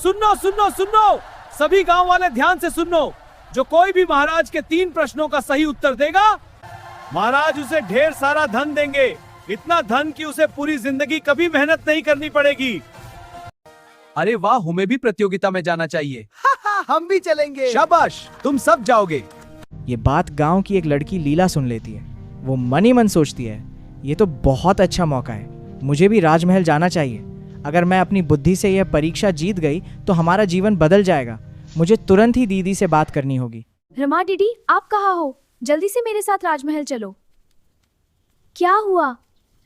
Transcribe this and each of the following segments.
सुनो सुनो सुनो, सभी गांव वाले ध्यान से सुनो। जो कोई भी महाराज के 3 प्रश्नों का सही उत्तर देगा, महाराज उसे ढेर सारा धन देंगे। इतना धन कि उसे पूरी जिंदगी कभी मेहनत नहीं करनी पड़ेगी। अरे वाह, हमें भी प्रतियोगिता में जाना चाहिए। हम भी चलेंगे। शाबाश, तुम सब जाओगे। ये बात गांव की एक लड़की लीला सुन लेती है। वो मन ही मन सोचती है, ये तो बहुत अच्छा मौका है, मुझे भी राजमहल जाना चाहिए। अगर मैं अपनी बुद्धि से यह परीक्षा जीत गई तो हमारा जीवन बदल जाएगा। मुझे तुरंत ही दीदी से बात करनी होगी। रमा दीदी, आप कहाँ हो? जल्दी से मेरे साथ राजमहल चलो। क्या हुआ?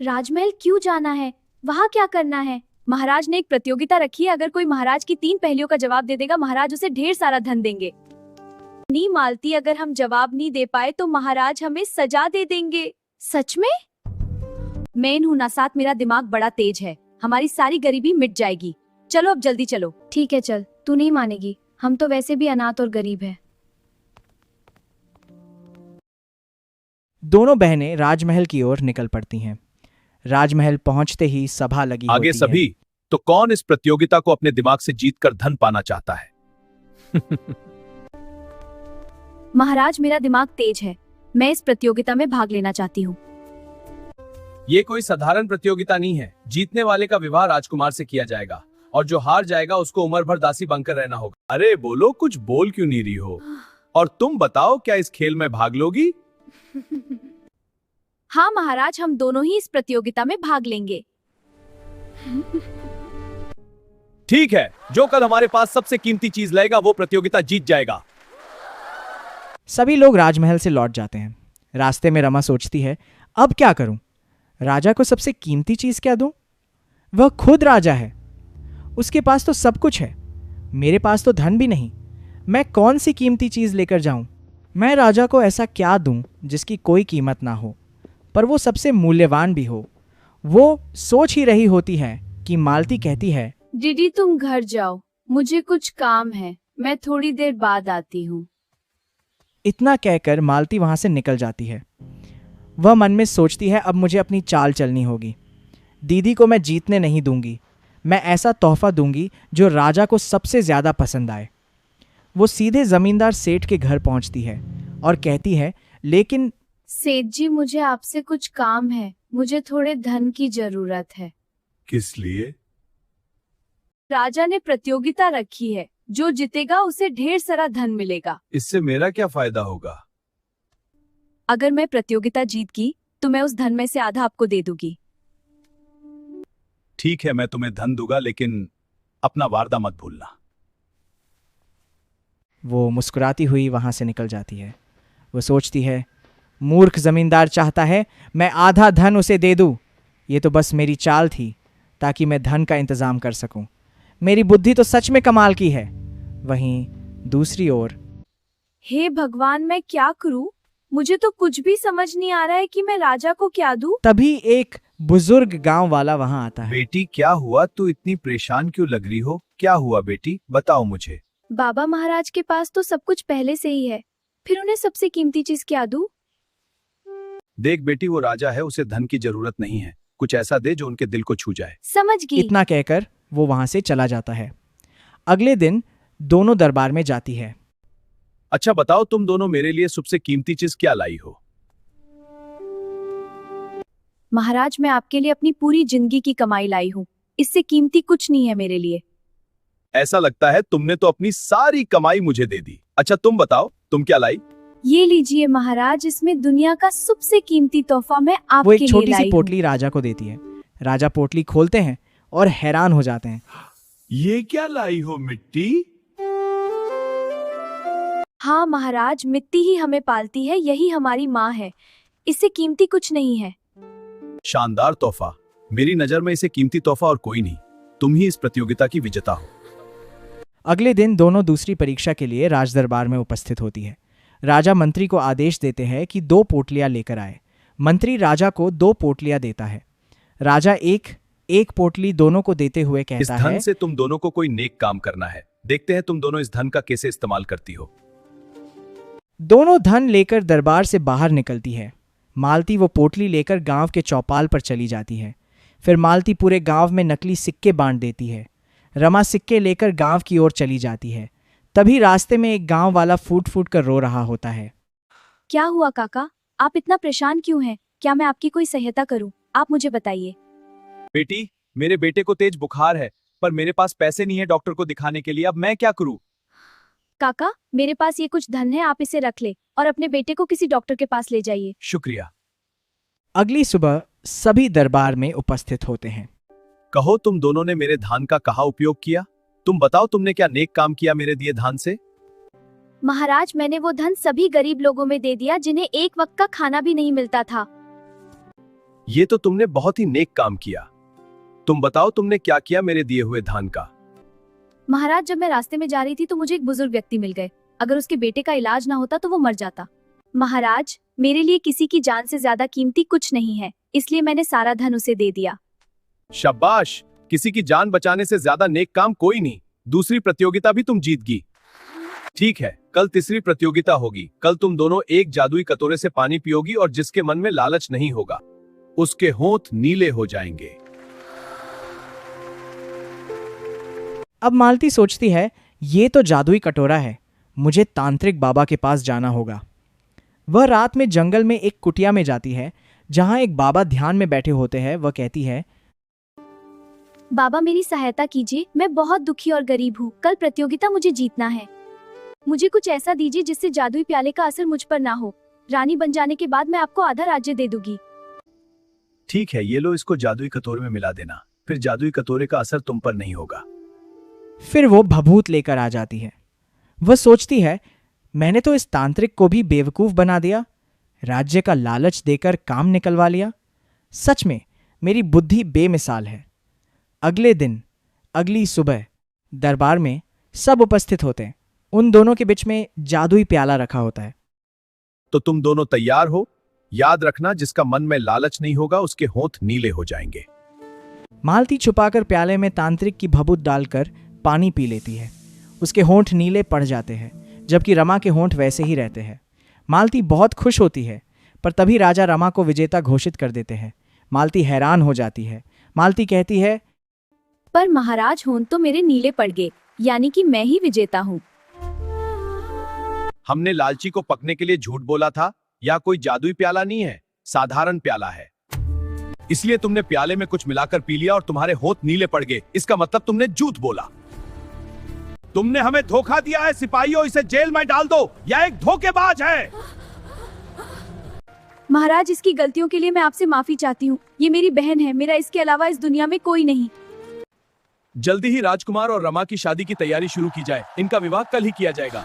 राजमहल क्यों जाना है? वहाँ क्या करना है? महाराज ने एक प्रतियोगिता रखी है। अगर कोई महाराज की 3 पहेलियों का जवाब दे देगा, महाराज उसे ढेर सारा धन देंगे। नहीं मालती, अगर हम जवाब नहीं दे पाए तो महाराज हमें सजा दे देंगे। सच में? मैं हूं ना साथ, मेरा दिमाग बड़ा तेज है। हमारी सारी गरीबी मिट जाएगी। चलो अब जल्दी चलो। ठीक है चल, तू नहीं मानेगी, हम तो वैसे भी अनाथ और गरीब हैं। दोनों बहनें राजमहल की ओर निकल पड़ती हैं। राजमहल पहुंचते ही सभा लगी आगे होती सभी। है। तो कौन इस प्रतियोगिता को अपने दिमाग से जीतकर धन पाना चाहता है? महाराज, मेरा दिमाग तेज है, मैं इस प्रतियोगिता में भाग लेना चाहती हूँ। ये कोई साधारण प्रतियोगिता नहीं है। जीतने वाले का विवाह राजकुमार से किया जाएगा और जो हार जाएगा उसको उम्र भर दासी बनकर रहना होगा। अरे बोलो, कुछ बोल क्यों नहीं रही हो? और तुम बताओ, क्या इस खेल में भाग लोगी? हाँ महाराज, हम दोनों ही इस प्रतियोगिता में भाग लेंगे। ठीक है, जो कल हमारे पास सबसे कीमती चीज लाएगा वो प्रतियोगिता जीत जाएगा। सभी लोग राजमहल से लौट जाते हैं। रास्ते में रमा सोचती है, अब क्या करूं? राजा को सबसे कीमती चीज क्या दूं? वह खुद राजा है, उसके पास तो सब कुछ है। मेरे पास तो धन भी नहीं। मैं कौन सी कीमती चीज लेकर जाऊं? मैं राजा को ऐसा क्या दूं जिसकी कोई कीमत ना हो, पर वो सबसे मूल्यवान भी हो? वो सोच ही रही होती है कि मालती कहती है, दीदी तुम घर जाओ, मुझे कुछ काम है, मैं थोड़ी देर बाद आती हूँ। इतना कहकर मालती वहां से निकल जाती है। वह मन में सोचती है, अब मुझे अपनी चाल चलनी होगी। दीदी को मैं जीतने नहीं दूंगी। मैं ऐसा तोहफा दूंगी जो राजा को सबसे ज्यादा पसंद आए। वो सीधे जमींदार सेठ के घर पहुंचती है और कहती है, लेकिन सेठ जी, मुझे आपसे कुछ काम है, मुझे थोड़े धन की जरूरत है। किस लिए? राजा ने प्रतियोगिता रखी है, जो जीतेगा उसे ढेर सारा धन मिलेगा। इससे मेरा क्या फायदा होगा? अगर मैं प्रतियोगिता जीत गई तो मैं उस धन में से आधा आपको दे दूंगी। ठीक है, मैं तुम्हें धन दूंगा, लेकिन अपना वादा मत भूलना। वो मुस्कुराती हुई वहां से निकल जाती है। वो सोचती है, मूर्ख जमींदार चाहता है मैं आधा धन उसे दे दूं। ये तो बस मेरी चाल थी ताकि मैं धन का इंतजाम कर सकूं। मेरी बुद्धि तो सच में कमाल की है। वहीं दूसरी ओर, हे भगवान, मैं क्या करूं? मुझे तो कुछ भी समझ नहीं आ रहा है कि मैं राजा को क्या दूं। तभी एक बुजुर्ग गांव वाला वहां आता है। बेटी क्या हुआ? तू इतनी परेशान क्यों लग रही हो? क्या हुआ बेटी, बताओ मुझे। बाबा महाराज के पास तो सब कुछ पहले से ही है, फिर उन्हें सबसे कीमती चीज क्या दूं? देख बेटी, वो राजा है, उसे धन की जरूरत नहीं है। कुछ ऐसा दे जो उनके दिल को छू जाए। समझ गई। इतना कहकर वो वहां से चला जाता है। अगले दिन दोनों दरबार में जाती है। अच्छा बताओ, तुम दोनों मेरे लिए सबसे कीमती चीज क्या लाई हो? महाराज, मैं आपके लिए अपनी पूरी जिंदगी की कमाई लाई हूँ। इससे कीमती कुछ नहीं है मेरे लिए। ऐसा लगता है तुमने तो अपनी सारी कमाई मुझे दे दी। अच्छा तुम बताओ, तुम क्या लाई? ये लीजिए महाराज, इसमें दुनिया का सबसे कीमती तोहफा मैं वो आपके एक लिए छोटी लाई सी हूँ। पोटली राजा को देती है। राजा पोटली खोलते हैं और हैरान हो जाते हैं। ये क्या लाई हो मिट्टी? हाँ महाराज, मिट्टी ही हमें पालती है, यही हमारी माँ है। इससे कीमती कुछ नहीं है। शानदार तोहफा। मेरी नजर में इसे कीमती तोहफा और कोई नहीं। तुम ही इस प्रतियोगिता की विजेता हो। अगले दिन दोनों दूसरी परीक्षा के लिए राजदरबार में उपस्थित होती है। राजा मंत्री को आदेश देते हैं कि 2 पोटलियां लेकर आए। मंत्री राजा को 2 पोटलियां देता है। राजा एक पोटली दोनों को देते हुए इस कहता धन है, से तुम दोनों को कोई नेक काम करना है। देखते हैं तुम दोनों इस धन का कैसे इस्तेमाल करती हो। दोनों धन लेकर दरबार से बाहर निकलती है। मालती वो पोटली लेकर गांव के चौपाल पर चली जाती है। फिर मालती पूरे गांव में नकली सिक्के बांट देती है। रमा सिक्के लेकर गांव की ओर चली जाती है। तभी रास्ते में एक गांव वाला फूट फूट कर रो रहा होता है। क्या हुआ काका, आप इतना परेशान क्यों हैं? क्या मैं आपकी कोई सहायता करूं? आप मुझे बताइए। बेटी, मेरे बेटे को तेज बुखार है, पर मेरे पास पैसे नहीं है डॉक्टर को दिखाने के लिए। अब मैं क्या करूं? काका, मेरे पास ये कुछ धन है, आप इसे रख ले और अपने बेटे को किसी डॉक्टर के पास ले जाइए। शुक्रिया। अगली सुबह सभी दरबार में उपस्थित होते हैं। कहो, तुम दोनों ने मेरे धान का कहाँ उपयोग किया? तुम बताओ, तुमने क्या नेक काम किया मेरे दिए धान से? महाराज, मैंने वो धन सभी गरीब लोगों में दे दिया जिन्हें एक वक्त का खाना भी नहीं मिलता था। ये तो तुमने बहुत ही नेक काम किया। तुम बताओ, तुमने क्या किया मेरे दिए हुए धान का? महाराज, जब मैं रास्ते में जा रही थी तो मुझे एक बुजुर्ग व्यक्ति मिल गए। अगर उसके बेटे का इलाज ना होता तो वो मर जाता। महाराज, मेरे लिए किसी की जान से ज्यादा कीमती कुछ नहीं है, इसलिए मैंने सारा धन उसे दे दिया। शाबाश, किसी की जान बचाने से ज्यादा नेक काम कोई नहीं। दूसरी प्रतियोगिता भी तुम जीत गई। ठीक है, कल तीसरी प्रतियोगिता होगी। कल तुम दोनों एक जादुई कटोरे से पानी पियोगी और जिसके मन में लालच नहीं होगा उसके होंठ नीले हो जाएंगे। अब मालती सोचती है, ये तो जादुई कटोरा है, मुझे तांत्रिक बाबा के पास जाना होगा। वह रात में जंगल में एक कुटिया में जाती है जहां एक बाबा ध्यान में बैठे होते हैं। वह कहती है, बाबा, मेरी सहायता कीजिए, मैं बहुत दुखी और गरीब हूँ। कल प्रतियोगिता मुझे जीतना है। मुझे कुछ ऐसा दीजिए जिससे जादुई प्याले का असर मुझ पर ना हो। रानी बन जाने के बाद मैं आपको आधा राज्य दे दूंगी। ठीक है, ये लो, इसको जादुई कटोरे में मिला देना, फिर जादुई कटोरे का असर तुम पर नहीं होगा। फिर वो भभूत लेकर आ जाती है। वह सोचती है, मैंने तो इस तांत्रिक को भी बेवकूफ बना दिया, राज्य का लालच देकर काम निकलवा लिया। सच में मेरी बुद्धि बेमिसाल है। अगले दिन अगली सुबह दरबार में सब उपस्थित होते हैं। उन दोनों के बीच में जादुई प्याला रखा होता है। तो तुम दोनों तैयार हो? याद रखना, जिसका मन में लालच नहीं होगा उसके होंठ नीले हो जाएंगे। मालती छुपाकर प्याले में तांत्रिक की भभूत डालकर पानी पी लेती है। उसके होंठ नीले पड़ जाते हैं, जबकि रमा के होंठ वैसे ही रहते हैं। मालती बहुत खुश होती है, पर तभी राजा रमा को विजेता घोषित कर देते हैं। मालती हैरान हो जाती है। मालती कहती है, पर महाराज, होंठ तो मेरे नीले पड़ गए, यानी कि मैं ही विजेता हूँ। हमने लालची को पकने के लिए झूठ बोला था। या कोई जादुई प्याला नहीं है, साधारण प्याला है। इसलिए तुमने प्याले में कुछ मिलाकर पी लिया और तुम्हारे होंठ नीले पड़ गए। इसका मतलब तुमने झूठ बोला। तुमने हमें धोखा दिया है। सिपाहियों, इसे जेल में डाल दो, यह एक धोखेबाज है। महाराज, इसकी गलतियों के लिए मैं आपसे माफी चाहती हूँ। ये मेरी बहन है, मेरा इसके अलावा इस दुनिया में कोई नहीं। जल्दी ही राजकुमार और रमा की शादी की तैयारी शुरू की जाए। इनका विवाह कल ही किया जाएगा।